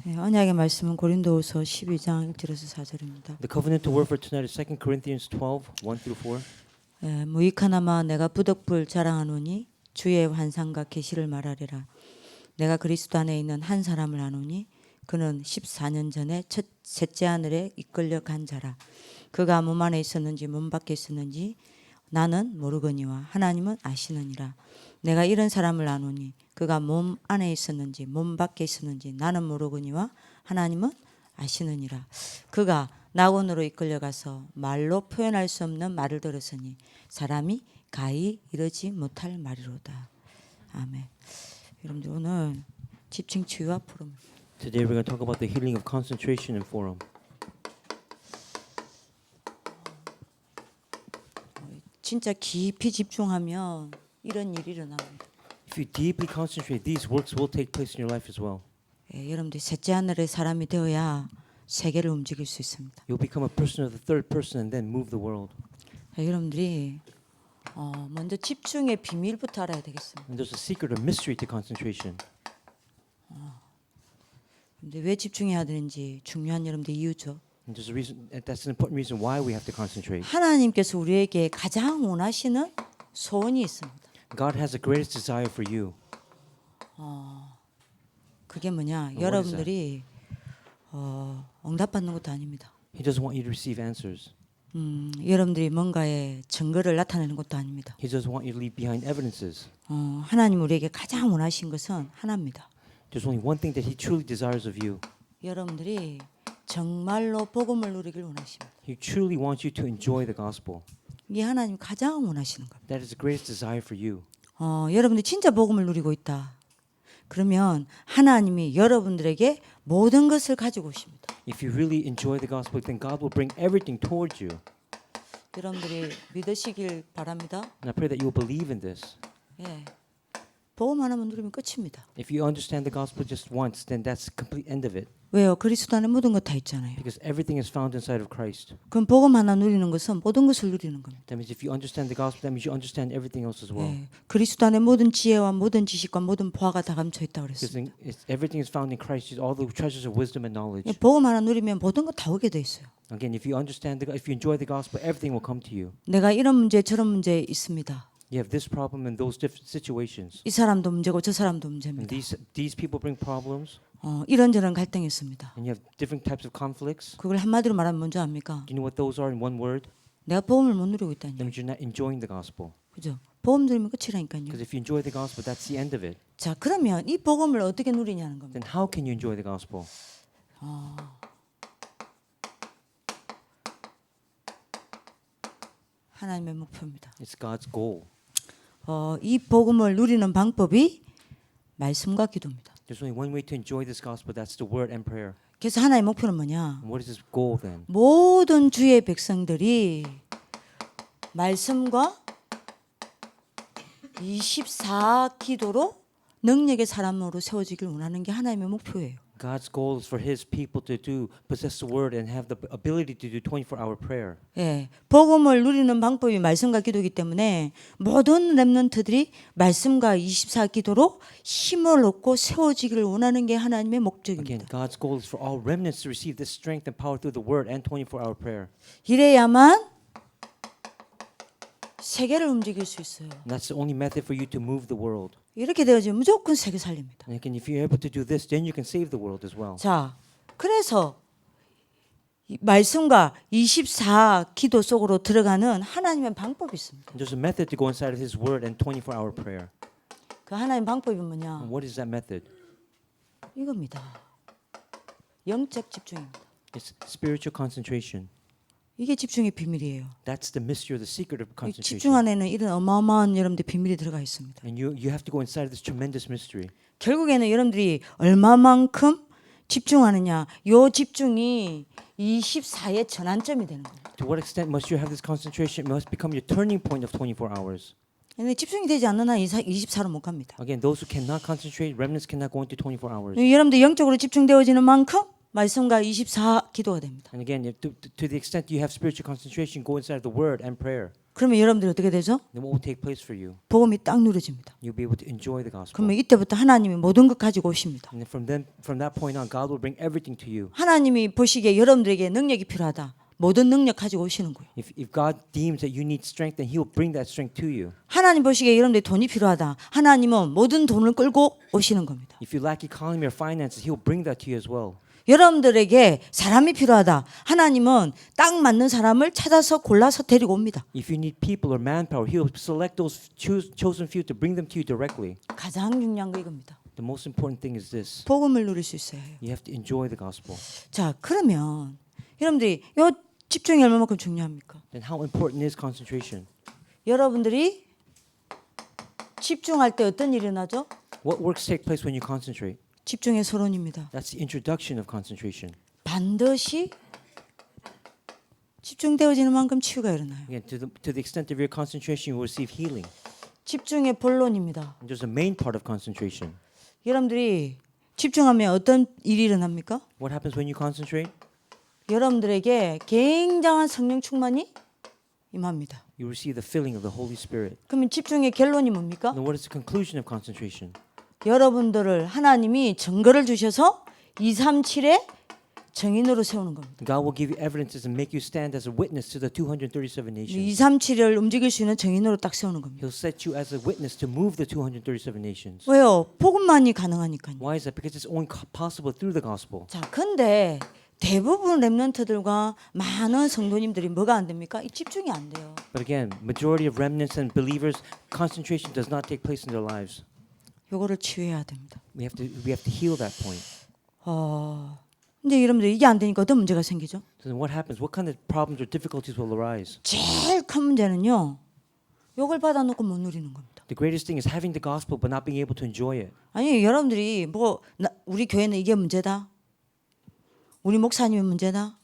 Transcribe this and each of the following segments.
네, 언약의 말씀은 고린도후서 12장 1절에서 4절입니다. The covenant word for tonight is 2 Corinthians 12, 1 through 4. 무익하나마 내가 부덕불 자랑하노니 주의 환상과 계시를 말하리라. 내가 그리스도 안에 있는 한 사람을 아노니 그는 14년 전에 셋째 하늘에 이끌려 간 자라. 그가 몸 안에 있었는지 몸 밖에 있었는지 나는 모르거니와 하나님은 아시느니라. 내가 이런 사람을 아노니 그가 몸 안에 있었는지 몸 밖에 있었는지 나는 모르거니와 하나님은 아시느니라. 그가 낙원으로 이끌려가서 말로 표현할 수 없는 말을 들었으니 사람이 가히 이르지 못할 말이로다. 아멘. 여러분들 오늘 집중 치유와 푸름. Today we're going to talk about the healing of concentration and forum. 진짜 깊이 집중하면 이런 일이 일어납니다. If you deeply concentrate, these works will take place in your life as well. 여러분들 셋째 하늘의 사람이 되어야 세계를 움직일 수 있습니다. You'll become a person of the third person and then move the world. 여러분들이 먼저 집중의 비밀부터 알아야 되겠습니다. And there's a secret, a mystery to concentration. 근데 왜 집중해야 되는지 중요한 여러분들 이유죠. And there's a reason. That's an important reason why we have to concentrate. 하나님께서 우리에게 가장 원하시는 소원이 있습니다. God has the greatest desire for you. 그게 뭐냐? is 여러분들이 응답받는 것도 아닙니다. He doesn't want you to receive answers. 여러분들이 뭔가의 증거를 나타내는 것도 아닙니다. He doesn't want you to leave behind evidences. 하나님 우리에게 가장 원하신 것은 하나입니다. There's only one thing that He truly desires of you. 여러분들이 정말로 복음을 누리길 원하십니다. He truly wants you to enjoy the gospel. 이게 하나님 가장 원하시는 겁니다. That is the greatest desire for you. 여러분들이 진짜 복음을 누리고 있다. 그러면 하나님이 여러분들에게 모든 것을 가지고 오십니다. If you really enjoy the gospel, then God will bring everything towards you. 여러분들이 믿으시길 바랍니다. And I pray that you will believe in this. 예, 복음 하나만 누리면 끝입니다. If you understand the gospel just once, then that's the complete end of it. 왜요? 그리스도 안에 모든 것 다 있잖아요. Because everything is found inside of Christ. 그럼 복음 하나 누리는 것은 모든 것을 누리는 겁니다. That means if you understand the gospel, that means you understand everything else as well. 예, 그리스도 안에 모든 지혜와 모든 지식과 모든 보화가 다 감춰 있다고 Because 그랬습니다. everything is found in Christ, all the treasures of wisdom and knowledge. 예, 복음 하나 누리면 모든 거 다 오게 돼 있어요. Again, if you enjoy the gospel, everything will come to you. 내가 이런 문제 저런 문제 있습니다. You have this problem and those different situations. 이 사람도 문제고 저 사람도 And 문제입니다. these people bring problems, 이런저런 갈등이 있습니다. and you have different types of conflicts. 그걸 한마디로 말하면 뭔지 압니까? Do you know what those are in one word? 내가 복음을 못 누리고 있다니. That means you're not enjoying the gospel. 그죠? 복음 들으면 끝이라니까요. Because if you enjoy the gospel, that's the end of it. 자, 그러면 이 복음을 어떻게 누리냐는 겁니다. Then how can you enjoy the gospel? 하나님의 목표입니다. It's God's goal. 이 복음을 누리는 방법이 말씀과 기도입니다. There's only one way to enjoy this gospel. That's the word and prayer. 그래서 하나의 목표는 뭐냐? And what is his goal then? 모든 주의 백성들이 말씀과 24기도로 능력의 사람으로 세워지길 원하는 게 하나님의 목표예요. God's goal is for his people to possess the word and have the ability to do 24-hour prayer. 예, 복음을 누리는 방법이 말씀과 기도이기 때문에 모든 렘넌트들이 말씀과 24기도로 힘을 얻고 세워지기를 원하는 게 하나님의 Again, 목적입니다. God's goal is for all remnants to receive this strength and power through the word and 24-hour prayer. 이래야만 세계를 움직일 수 있어요. And that's the only method for you to move the world. 이렇게 되어지면 무조건 세계 살립니다. And again, if you're able to do this, then you can save the world as well. 자, 그래서 이 말씀과 24기도 속으로 들어가는 하나님의 방법이 있습니다. And there's a method to go inside of his word and 24-hour prayer. 그 하나님 방법이 뭐냐? And what is that method? 이겁니다. 영적 집중입니다. It's spiritual concentration. 이게 집중의 비밀이에요. That's the mystery or the secret of 이 concentration. 집중 안에는 이런 어마어마한 여러분들 비밀이 들어가 있습니다. And you have to go inside of this tremendous mystery. 결국에는 여러분들이 얼마만큼 집중하느냐, 요 집중이 24의 전환점이 되는 거예요. To what extent must you have this concentration? It must become your turning point of 24 hours. 근데 집중이 되지 않는 한 24로 못 갑니다. Again, those who cannot concentrate, remnants cannot go into 24 hours. 여러분들 영적으로 집중되어지는 만큼 말씀과 24 기도가 됩니다. And again, to the extent you have spiritual concentration, go inside the Word and prayer. 그러면 여러분들이 어떻게 되죠? Then what will take place for you? 복음이 딱 누려집니다. You'll be able to enjoy the gospel. 그러면 이때부터 하나님이 모든 것 가지고 오십니다. And then from that point on, God will bring everything to you. 하나님이 보시기에 여러분들에게 능력이 필요하다. 모든 능력 가지고 오시는 거예요. If God deems that you need strength, then He will bring that strength to you. 하나님 보시기에 여러분들이 돈이 필요하다. 하나님은 모든 돈을 끌고 오시는 겁니다. If you lack economy or finances, He will bring that to you as well. 여러분들에게 사람이 필요하다. 하나님은 딱 맞는 사람을 찾아서 골라서 데리고 옵니다. If you need people or manpower, He will select those chosen few to bring them to you directly. 가장 중요한 거 이겁니다. The most important thing is this: 복음을 누릴 수 있어야 해요. you have to enjoy the gospel. 자, 그러면 여러분들이 요 집중이 얼마만큼 중요합니까? Then how important is concentration? 여러분들이 집중할 때 어떤 일이 일어나죠? What works take place when you concentrate? 집중의 서론입니다. That's the introduction of concentration. 반드시 집중되어지는 만큼 치유가 일어나요. Again, to the extent of your concentration, you will receive healing. 집중의 본론입니다. And there's a main part of concentration. 여러분들이 집중하면 어떤 일이 일어납니까? What happens when you concentrate? 여러분들에게 굉장한 성령 충만이 임합니다. You receive the filling of the Holy Spirit. 그러면 집중의 결론이 뭡니까? Then what is the conclusion of concentration? 여러분들을 하나님이 증거를 주셔서 237의 증인으로 세우는 겁니다. God will give you evidences and make you stand as a witness to the 237 nations. 237을 움직일 수 있는 증인으로 딱 세우는 겁니다. He'll set you as a witness to move the 237 nations. 왜요? 복음만이 가능하니까요. Why is that? Because it's only possible through the gospel. 자, 근데 대부분 렘넌트들과 많은 성도님들이 뭐가 안 됩니까? 이 집중이 안 돼요. But again, majority of remnants and believers, concentration does not take place in their lives. 요거를 치유해야 됩니다. We have to heal that point. 근데 여러분들 이게 안 되니까 어떤 문제가 생기죠? So then what happens? What kind of problems or difficulties will arise? 제일 큰 문제는요. 요걸 받아놓고 못 누리는 겁니다. The greatest thing is having the gospel but not being able to enjoy it. 아니 여러분들이 우리 교회는 이게 문제다. 우리 목사님이 문제다.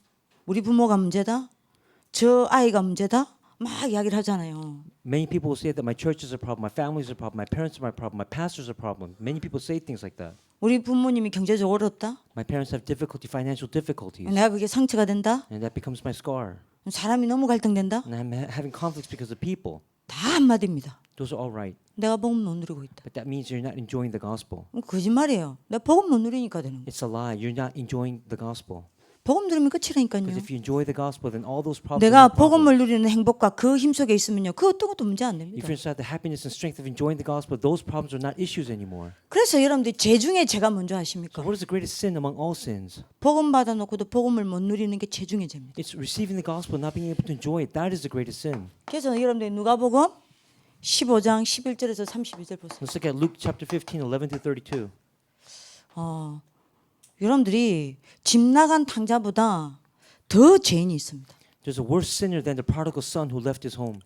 우리 부모가 문제다. 저 아이가 문제다. 막 이야기를 하잖아요. Many people will say that my church is a problem, my family is a problem, my parents are my problem, my pastor is a problem. Many people say things like that. 우리 부모님이 경제적으로 어렵다. My parents have financial difficulties, 내가 그게 상처가 된다. and that becomes my scar. 사람이 너무 갈등된다. And I'm having conflicts because of people. 다 한마디입니다. Those are all right, 내가 복음 못 누리고 있다. but that means you're not enjoying the gospel. 거짓말이에요. 내가 복음 못 누리니까 되는 거예요. It's a lie. You're not enjoying the gospel. 복음 들으면 끝이라니까요. Because if you enjoy the gospel, then all those problems. 내가 are not problems. 복음을 누리는 행복과 그 힘 속에 있으면요, 그 어떤 것도 문제 안 됩니다. If you're inside the happiness and strength of enjoying the gospel, those problems are not issues anymore. 그래서 여러분들이 죄 중에 제가 먼저 So 하십니까? what is the greatest sin among all sins? 복음 받아놓고도 복음을 못 누리는 게 죄 중에 죄입니다. It's receiving the gospel and not being able to enjoy it. That is the greatest sin. 그래서 여러분들이 누가복음 15장 11절에서 32절 보세요. Let's look at Luke chapter 15, 11 to 32. 여러분들이 집 나간 탕자보다 더 죄인이 있습니다. There's a worse sinner than the prodigal son who left his home.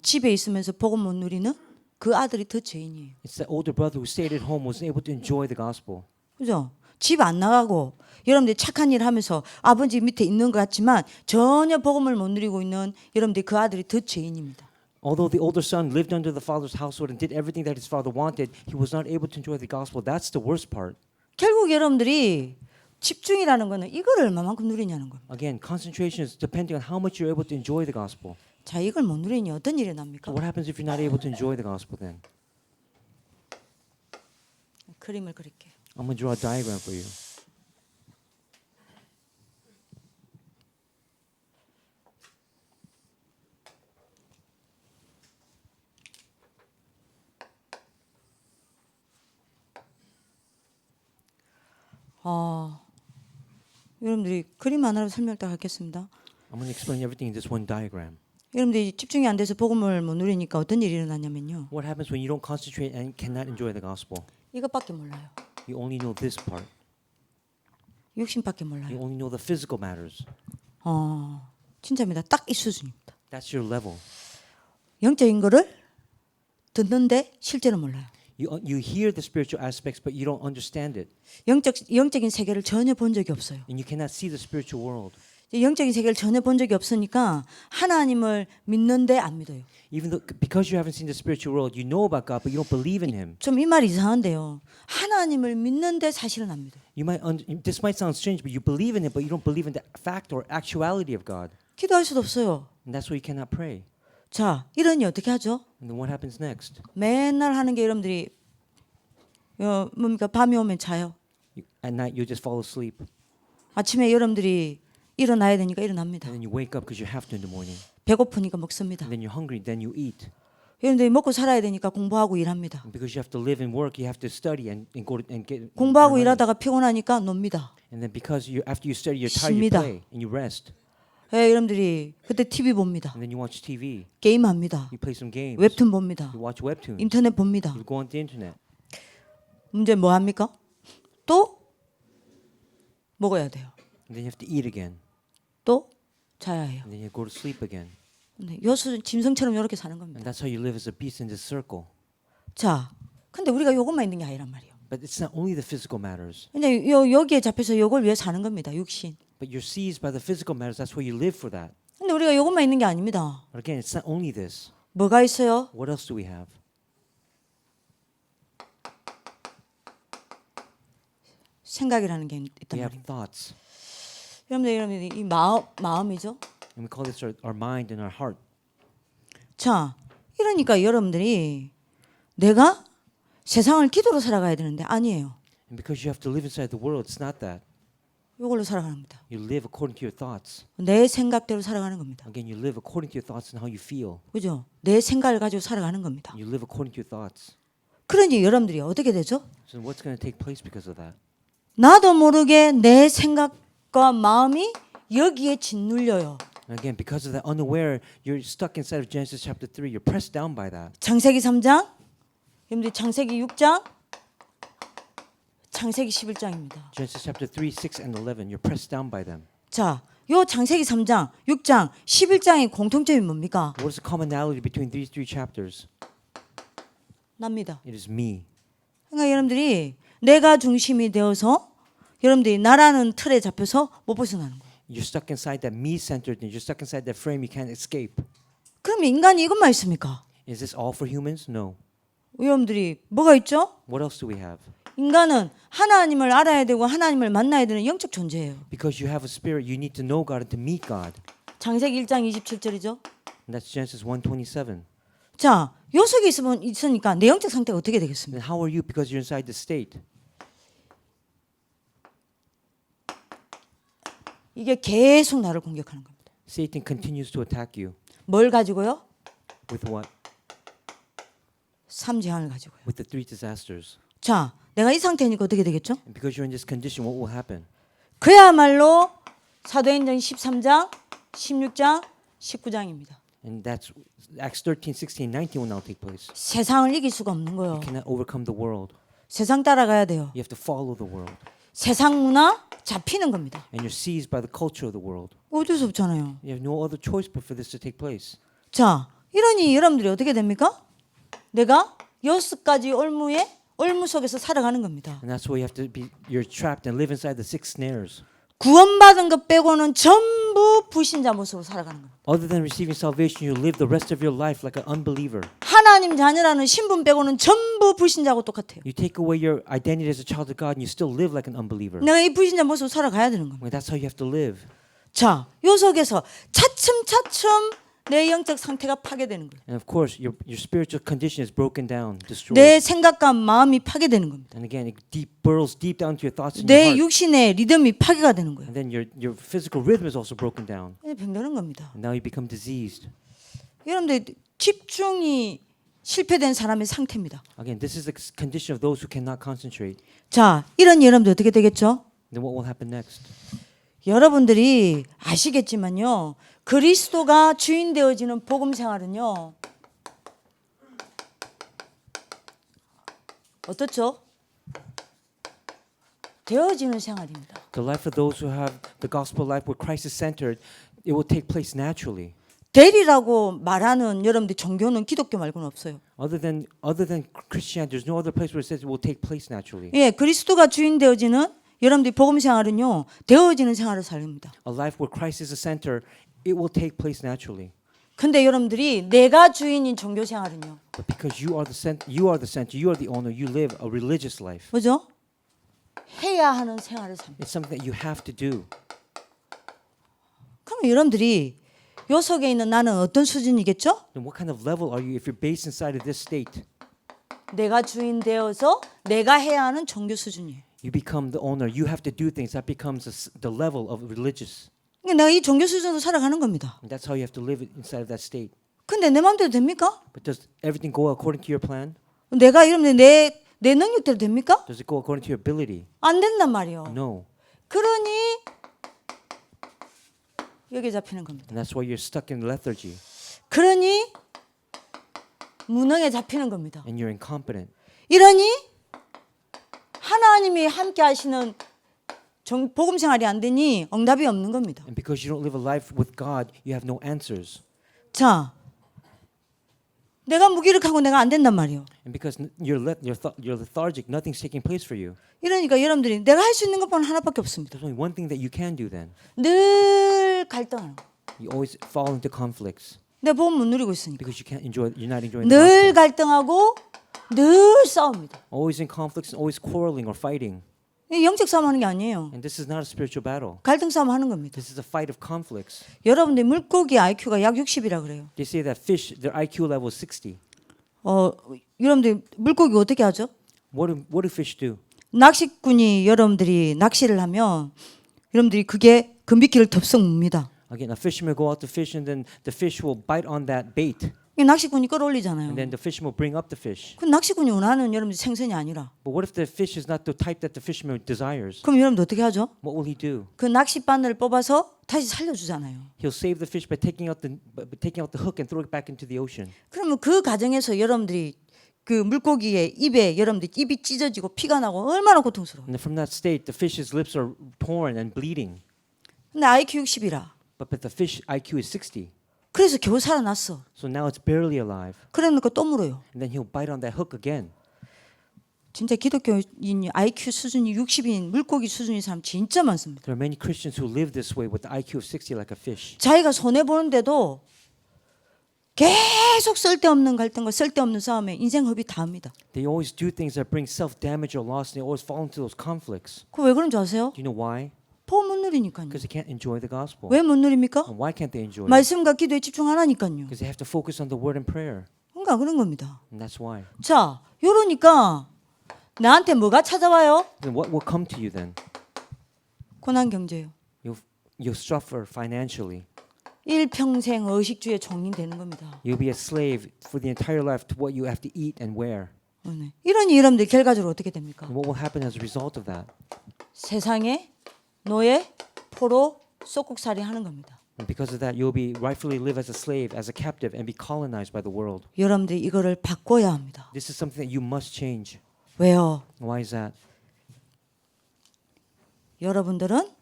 집에 있으면서 복음 못 누리는 그 아들이 더 죄인이에요. It's the older brother who stayed at home, wasn't able to enjoy the gospel. 그죠? 집 안 나가고 여러분들이 착한 일 하면서 아버지 밑에 있는 것 같지만 전혀 복음을 못 누리고 있는 여러분들이 그 아들이 더 죄인입니다. Although the older son lived under the father's household and did everything that his father wanted, he was not able to enjoy the gospel. That's the worst part. 결국 여러분들이 집중이라는 거는 이걸 얼마만큼 누리냐는 겁니다. Again, concentration is depending on how much you're able to enjoy the gospel. 자, 이걸 못 누리니 어떤 일이 So 납니까? what happens if you're not able to enjoy the gospel then? 그림을 그릴게요. I'm going to draw a diagram for you. 여러분들이 그림 하나로 설명을 딱 하겠습니다. I'm going to explain everything in this one diagram. 여러분들이 집중이 안 돼서 복음을 못 누리니까 어떤 일이 일어나냐면요. What happens when you don't concentrate and cannot enjoy the gospel? 이것밖에 몰라요. You only know this part. 육신밖에 You 몰라요. only know the physical matters. 진짜입니다. 딱 이 수준입니다. That's your level. 영적인 거를 듣는데 실제로 몰라요. You hear the spiritual aspects, but you don't understand it. 영적인 세계를 전혀 본 적이 없어요. And you cannot see the spiritual world. 영적인 세계를 전혀 본 적이 없으니까 하나님을 믿는데 안 믿어요. Even though because you haven't seen the spiritual world, you know about God, but you don't believe in Him. 좀 이 말이 이상한데요. 하나님을 믿는데 사실은 안 믿어요. This might sound strange, but you believe in it, but you don't believe in the fact or actuality of God, 기도할 수도 없어요. and that's why you cannot pray. 자, 이러니 어떻게 하죠? And then what happens next? 맨날 하는 게 여러분들이 뭡니까? 밤이 오면 자요. At night, you just fall asleep, 아침에 여러분들이 일어나야 되니까 일어납니다. and then you wake up because you have to in the morning. 배고프니까 먹습니다. And then you're hungry, then you eat. 여러분들이 먹고 살아야 되니까 공부하고 일합니다. And because you have to live and work, you have to study and go to, and get. 공부하고 earn money. 일하다가 피곤하니까 놉니다. And then because after you study, you're tired, you 쉽니다. play and you rest. 예, 여러분들이 그때 TV 봅니다. And then you watch TV, 게임합니다. you play some games, 웹툰 봅니다. you watch webtoons, 인터넷 봅니다. you go on the internet. 문제 뭐 합니까? 또 먹어야 돼요. And then you have to eat again. 또 자야 해요. And then you go to sleep again. 네, 여수 짐승처럼 이렇게 사는 겁니다. And that's how you live as a beast in this circle. 자, 근데 우리가 요것만 있는 게 아니란 말이에요. But it's not only the physical matters, 근데 여기에 잡혀서 요걸 위해 사는 겁니다. 육신. but you're seized by the physical matters. That's why you live for that. 근데 우리가 요것만 있는 게 아닙니다. But again, it's not only this. 뭐가 있어요? What else do we have? 생각이라는 게 있단 We have 말입니다. thoughts. 여러분들 이 마음이죠. And we call this our mind and our heart. 자, 이러니까 여러분들이 내가 세상을 기도로 살아가야 되는데 아니에요. And because you have to live inside the world, it's not that. 이걸로 살아가는 겁니다. You live according to your thoughts. 내 생각대로 살아가는 겁니다. Again, you live according to your thoughts and how you feel. 그죠? 내 생각을 가지고 살아가는 겁니다. You live according to your thoughts. 그러니 여러분들이 어떻게 되죠? So what's going to take place because of that? 나도 모르게 내 생각과 마음이 여기에 짓눌려요. And again, because of that unaware, you're stuck inside of Genesis chapter 3. You're pressed down by that. 창세기 3장, 여러분들 창세기 6장, 창세기 11장입니다. Genesis chapter 3, 6, and 11. You're pressed down by them. 자, 요 창세기 3장, 6장, 11장의 공통점이 뭡니까? What is the commonality between these three chapters? 납니다. It is me. 그러니까 여러분들이 내가 중심이 되어서 여러분들이 나라는 틀에 잡혀서 못 벗어나는 거예요. You're stuck inside that me-centered thing. You're stuck inside that frame. You can't escape. 그럼 인간이 이것만 있습니까? Is this all for humans? No. 여러분들이 뭐가 있죠? What else do we have? 인간은 하나님을 알아야 되고 하나님을 만나야 되는 영적 존재예요. Because you have a spirit, you need to know God and to meet God. 창세기 1장 27절이죠. And that's Genesis 1:27. 자, 요 속에 있으니까 내 영적 상태가 어떻게 되겠습니까? Then how are you because you're inside the state? 이게 계속 나를 공격하는 겁니다. Satan continues to attack you. 뭘 가지고요? With what? 삼재앙을 가지고요. With the three disasters. 자, 내가 이 상태니까 어떻게 되겠죠? And because you're in this condition, what will happen? 그야말로 사도행전 13장, 16장, 19장입니다. And that's Acts 13, 16, 19 will now take place. 세상을 이길 수가 없는 거예요. You cannot overcome the world. 세상 따라가야 돼요. You have to follow the world. 세상 문화 잡히는 겁니다. And you're seized by the culture of the world. 어쩔 수 없잖아요. You have no other choice but for this to take place. 자, 이러니 여러분들이 어떻게 됩니까? 내가 6가지 올무 속에서 살아가는 겁니다. And that's why you have to be, you're trapped and live inside the six snares. 구원받은 것 빼고는 전부 불신자 모습으로 살아가는 겁니다. Other than receiving salvation, you live the rest of your life like an unbeliever. 하나님 자녀라는 신분 빼고는 전부 불신자하고 똑같아요. You take away your identity as a child of God and you still live like an unbeliever. 내가 이 불신자 모습으로 살아가야 되는 겁니다. Well, that's how you have to live. 자, 요 속에서 차츰차츰 내 영적 상태가 파괴되는 거예요. And of course, your spiritual condition is broken down, destroyed. 내 생각과 마음이 파괴되는 겁니다. And again, it burrows deep down to your thoughts and your 내 heart. 육신의 리듬이 파괴가 되는 거예요. And then your physical rhythm is also broken down. 병드는 겁니다. And now you become diseased. 여러분들 집중이 실패된 사람의 상태입니다. Again, this is the condition of those who cannot concentrate. 자, 이런 여러분들 어떻게 되겠죠? Then what will happen next? 여러분들이 아시겠지만요. 그리스도가 주인 되어지는 복음 생활은요. 어떻죠? 되어지는 생활입니다. The life of those who have the gospel life where Christ is centered, it will take place naturally. 대리라고 말하는 여러분들 종교는 기독교 말고는 없어요. Other than Christianity, there's no other place where it says it will take place naturally. 예, 그리스도가 주인 되어지는 여러분들이 복음 생활은요 되어지는 생활을 살립니다. A life where Christ is the center, it will take place naturally. 근데 여러분들이 내가 주인인 종교 생활은요 But because you are the center, you are the center, you are the owner, you live a religious life. 뭐죠? 해야 하는 생활을 삽니다. It's something that you have to do. 그럼 여러분들이 요 속에 있는 나는 어떤 수준이겠죠? Then what kind of level are you if you're based inside of this state? 내가 주인 되어서 내가 해야 하는 종교 수준이에요. You become the owner. You have to do things. That becomes the level of religious. 그러니까 내가 이 종교 수준으로 살아가는 겁니다. And that's how you have to live inside of that state. 근데 내 마음대로 됩니까? But does everything go according to your plan? 내가 이러면 내 능력대로 됩니까? Does it go according to your ability? 안 된단 말이요. No. 그러니 여기 잡히는 겁니다. And that's why you're stuck in lethargy 그러니 무능에 잡히는 겁니다. and you're incompetent. 이러니 하나님이 함께 하시는 복음 생활이 안 되니 응답이 없는 겁니다. And because you don't live a life with God, you have no answers. 자, 내가 무기력하고 내가 안 된단 말이에요. And because you're lethargic, nothing's taking place for you. 이러니까 여러분들이 내가 할 수 있는 것만 하나밖에 없습니다. There's only one thing that you can do then. 늘 갈등하는 거. You always fall into conflicts 내 복음 못 누리고 있으니까. because you're not enjoying the 늘 gospel. 갈등하고 늘 싸웁니다. Always in conflicts and always quarreling or fighting. 이 영적 싸움하는 게 아니에요. And this is not a spiritual battle. 갈등 싸움 하는 겁니다. This is a fight of conflicts. 여러분들 물고기 IQ가 약 60이라 그래요. They say that fish, their IQ level is 60. 여러분들 물고기 어떻게 하죠? What do fish do? 낚시꾼이 여러분들이 낚시를 하면 여러분들이 그게 금비끼를 덥석 뭅니다. Again, a fisherman will go out to fish and then the fish will bite on that bait. 이 낚시꾼이 끌어올리잖아요. And then the fisherman will bring up the fish. 그 낚시꾼이 원하는 여러분들 생선이 아니라 But what if the fish is not the type that the fisherman desires? 그럼 여러분들 어떻게 하죠? What will he do? 그 낚싯바늘을 뽑아서 다시 살려주잖아요. He'll save the fish by taking out the hook and throw it back into the ocean. 그러면 그 과정에서 여러분들이 그 물고기의 입에 여러분들 입이 찢어지고 피가 나고 얼마나 고통스러워요. And then from that state, the fish's lips are torn and bleeding. 근데 IQ 60이라. But the fish IQ is 60. 그래서 겨우 살아났어. So now it's barely alive. 그러니까 또 물어요. And then he'll bite on that hook again. 진짜 기독교인 IQ 수준이 60인 물고기 수준인 사람 진짜 많습니다. There are many Christians who live this way with the IQ of 60 like a fish. 자기가 손해 보는데도 계속 쓸데없는 갈등과 쓸데없는 싸움에 인생 허비 다 합니다. They always do things that bring self-damage or loss, and they always fall into those conflicts. 그 왜 그런 줄 아세요? Do you know why? 복음 못 누리니까요. Because they can't enjoy the gospel. 왜 못 누립니까? And why can't they enjoy it? 말씀과 기도에 집중 안 하니까요. Because they have to focus on the word and prayer. 그러니까 그런 겁니다. And that's why. 자, 요러니까 나한테 뭐가 찾아와요? Then what will come to you then? 고난 경제요. You'll suffer financially. 일평생 의식주의 종이 되는 겁니다. You'll be a slave for the entire life to what you have to eat and wear. 네. 이러니 여러분들 결과적으로 어떻게 됩니까? And what will happen as a result of that? 세상에 노예, 포로, 쏙국살이 하는 겁니다. And because of that, you'll be rightfully live as a slave, as a captive, and be colonized by the world. 여러분들이 이거를 바꿔야 합니다. This is something that you must change. 왜요? Why is that? 여러분들은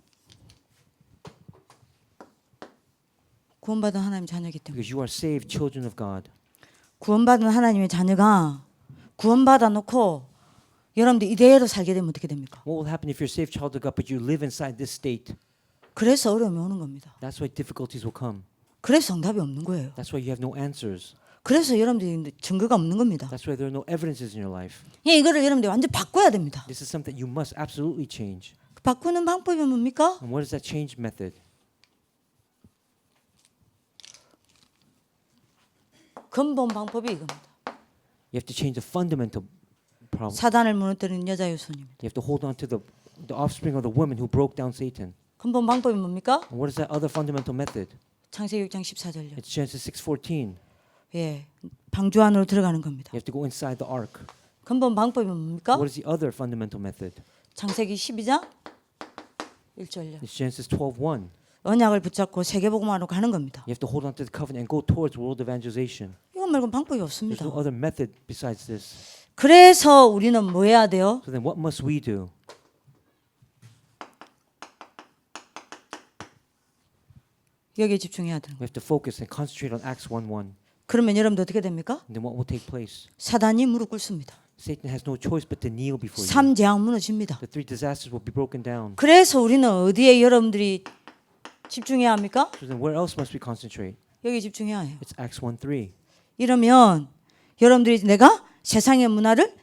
구원받은 하나님 자녀이기 때문에 Because you are saved children of God. 구원받은 하나님의 자녀가 구원받아 놓고 여러분들 이대로 살게 되면 어떻게 됩니까? What will happen if you're a saved child of God, but you live inside this state? 그래서 어려움이 오는 겁니다. That's why difficulties will come. 그래서 응답이 없는 거예요. That's why you have no answers. 그래서 여러분들이 증거가 없는 겁니다. That's why there are no evidences in your life. 이거를 여러분들이 완전 바꿔야 됩니다. This is something you must absolutely change. 바꾸는 방법이 뭡니까? And what is that change method? 근본 방법이 이겁니다. You have to change the fundamental problem. 사단을 무너뜨리는 여자 유수님. You have to hold on to the offspring of the woman who broke down Satan. 근본 방법이 뭡니까? And what is that other fundamental method? 창세기 6장 14절요. It's Genesis 6:14. 예, 방주 안으로 들어가는 겁니다. You have to go inside the ark. 근본 방법이 뭡니까? What is the other fundamental method? 창세기 12장 1절요. It's Genesis 12:1. 언약을 붙잡고 세계복음화로 가는 겁니다. You have to hold on to the covenant and go towards world evangelization. 이건 말고 방법이 There's 없습니다. no other method besides this. 그래서 우리는 뭐 해야 돼요? So then what must we do? 여기에 집중해야 되는 We 거예요. have to focus and concentrate on Acts 1:1. 그러면 여러분들 어떻게 됩니까? And then what will take place? 사단이 무릎 꿇습니다. Satan has no choice but to kneel before you. 삼재앙 무너집니다. The three disasters will be broken down. 그래서 우리는 어디에 여러분들이 집중해야 합니까? So then where else must we concentrate? 여기 집중해야 해요. It's Acts 1:3. 이러면 여러분들이 내가 세상의 문화를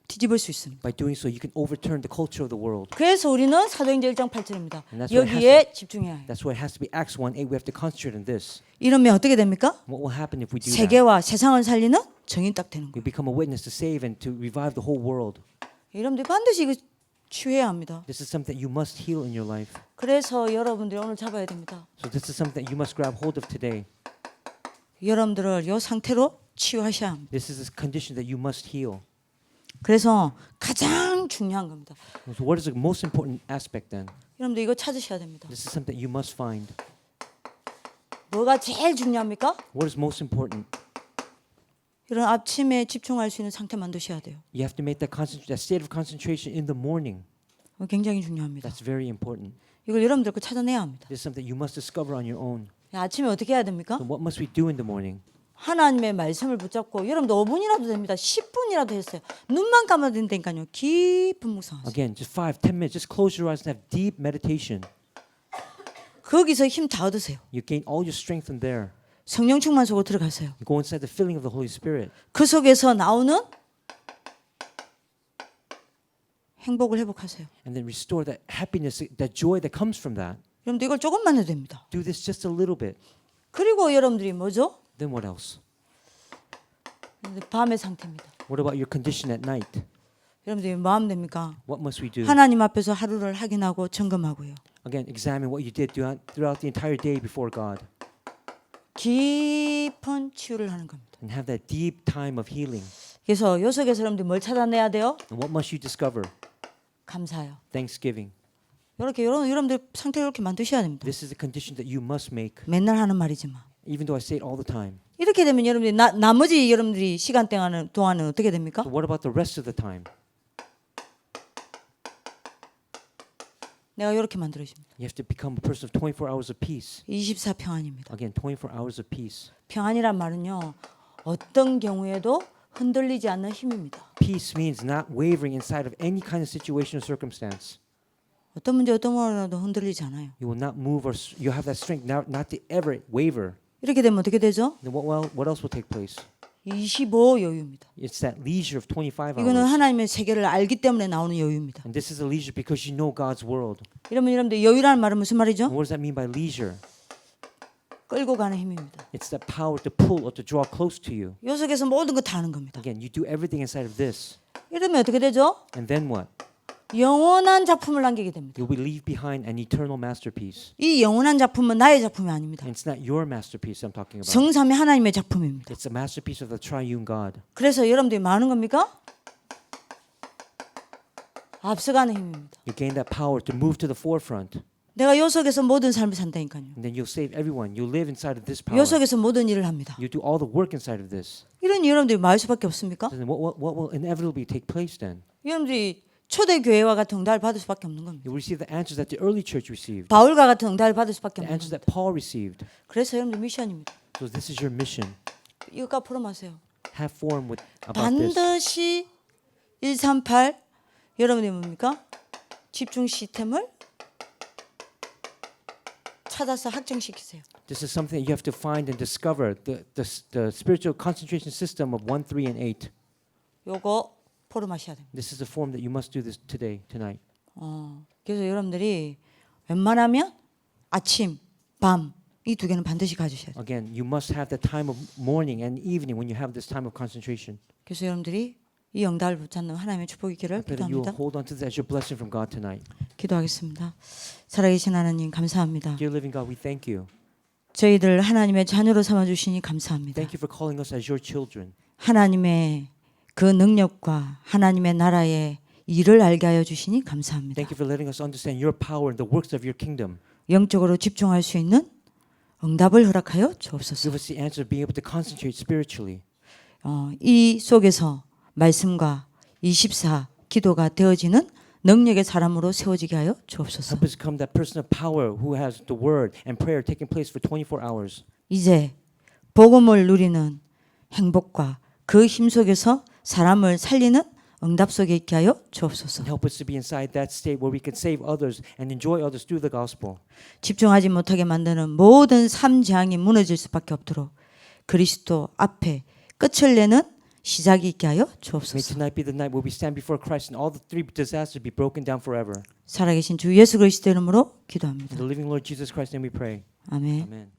뒤집을 수 있습니다. By doing so, you can overturn the culture of the world. 그래서 우리는 사도행전 1장 8절입니다. And that's what 여기에 집중해야 해요. That's why it has to be Acts 1:8. We have to concentrate on this. 이러면 어떻게 됩니까? What will happen if we do that? 세계와 세상을 살리는 정인 딱 되는 거예요. We become a witness to save and to revive the whole world. 여러분들 반드시 이거 취해야 합니다. This is something that you must heal in your life. 그래서 여러분들이 오늘 잡아야 됩니다. So this is something that you must grab hold of today. 여러분들을 이 상태로 치유하셔야 합니다. This is a condition that you must heal. 그래서 가장 중요한 겁니다. So what is the most important aspect then? 여러분들 이거 찾으셔야 됩니다. This is something you must find. 뭐가 제일 중요합니까? What is most important? 이런 아침에 집중할 수 있는 상태 만드셔야 돼요. You have to make that state of concentration in the morning. 굉장히 중요합니다. That's very important. 이걸 여러분들 거 찾아내야 합니다. This is something you must discover on your own. 아침에 어떻게 해야 됩니까? So what must we do in the morning? 하나님의 말씀을 붙잡고 여러분들 5분이라도 됩니다. 10분이라도 했어요. 눈만 감아도 된다니까요. 깊은 묵상하세요. Again, just 5, 10 minutes. Just close your eyes and have deep meditation. 거기서 힘 다 얻으세요. You gain all your strength from there. 성령 충만 속으로 들어가세요. You go inside the filling of the Holy Spirit. 그 속에서 나오는 행복을 회복하세요. And then restore that happiness, that joy that comes from that. 여러분들 이걸 조금만 해도 됩니다. Do this just a little bit. 그리고 여러분들이 뭐죠? Then what else? 밤의 상태입니다. What about your condition at night? 여러분들이 뭐 하면 됩니까? What must we do? 하나님 앞에서 하루를 확인하고 점검하고요. Again, examine what you did throughout the entire day before God. 깊은 치유를 하는 겁니다. And have that deep time of healing. 그래서 요 속에서 여러분들 뭘 찾아내야 돼요? And what must you discover? 감사요. Thanksgiving. 이렇게 여러분들 상태를 이렇게 만드셔야 됩니다. This is a condition that you must make. 맨날 하는 말이지만 Even though I say it all the time. 이렇게 되면 여러분들이 나머지 여러분들이 시간 동안은 어떻게 됩니까? So what about the rest of the time? 내가 이렇게 만들어줍니다. You have to become a person of 24 hours of peace. 24평안입니다. Again, 24 hours of peace. 평안이란 말은요. 어떤 경우에도 흔들리지 않는 힘입니다. Peace means not wavering inside of any kind of situation or circumstance. 어떤 문제 어떤 거라도 흔들리지 않아요. You will not move or you have that strength not to ever waver. 이렇게 되면 어떻게 되죠? Then what else will take place? 25 여유입니다. It's that leisure of 25 이거는 hours. 하나님의 세계를 알기 때문에 나오는 여유입니다. And this is a leisure because you know God's world. 이러면 여러분들 여유라는 말은 무슨 말이죠? And what does that mean by leisure? 끌고 가는 힘입니다. It's that power to pull or to draw close to you. 요 속에서 모든 거 다 하는 겁니다. Again, you do everything inside of this. 이러면 어떻게 되죠? And then what? 영원한 작품을 남기게 됩니다. You will leave behind an eternal masterpiece. 이 영원한 작품은 나의 작품이 아닙니다. And it's not your masterpiece I'm talking about. 성삼위 하나님의 작품입니다. It's a masterpiece of the triune God. 그래서 여러분들이 뭐 하는 겁니까? 앞서가는 힘입니다. You gain that power to move to the forefront. 내가 요 속에서 모든 삶을 산다니까요. And then you'll save everyone. You live inside of this power. 요 속에서 모든 일을 합니다. You do all the work inside of this. 이런 여러분들이 말 수밖에 없습니까? Then what will inevitably take place then? 여러분들이 초대 교회와 같은 응답을 받을 수밖에 없는 겁니다. You will receive the answers that the early church received. 바울과 같은 응답을 받을 수밖에 The 없는 answers 겁니다. that Paul received. 그래서 여러분들 미션입니다. So this is your mission. 이것과 포럼하세요. Have form about this. 반드시 138 여러분이 뭡니까? 집중 시스템을 찾아서 확정시키세요. This is something that you have to find and discover. The spiritual concentration system of 1, 3, and 8. 요거 포럼하셔야 됩니다. This is the form that you must do this tonight. 그래서 여러분들이 웬만하면 아침, 밤 이 두 개는 반드시 가지셔야 돼요. Again, you must have the time of morning and evening when you have this time of concentration. 그래서 여러분들이 이 영달을 붙잡는 하나님의 축복이 있기를 I pray that you will 기도합니다. hold on to this as your blessing from God tonight. 기도하겠습니다. 살아계신 하나님 감사합니다. Dear living God, we thank you. 저희들 하나님의 자녀로 삼아 주시니 감사합니다. Thank you for calling us as your children. 하나님의 그 능력과 하나님의 나라의 일을 알게 하여 주시니 감사합니다. Thank you for letting us understand your power and the works of your kingdom. 영적으로 집중할 수 있는 응답을 허락하여 주옵소서. Give us the answer of being able to concentrate spiritually. 이 속에서 말씀과 24 기도가 되어지는 능력의 사람으로 세워지게 하여 주옵소서. Help us become that person of power who has the word and prayer taking place for 24 hours. 이제 복음을 누리는 행복과 그 힘 속에서 사람을 살리는 응답 속에 있게 하여 주옵소서. And help us to be inside that state where we can save others and enjoy others through the gospel. 집중하지 못하게 만드는 모든 삶 재앙이 무너질 수밖에 없도록 그리스도 앞에 끝을 내는 시작이 있게 하여 May 주옵소서. tonight be the night where we stand before Christ and all the three disasters be broken down forever. 살아계신 주 예수 그리스도 이름으로 기도합니다. In the living Lord Jesus Christ's name we pray. 아멘. Amen.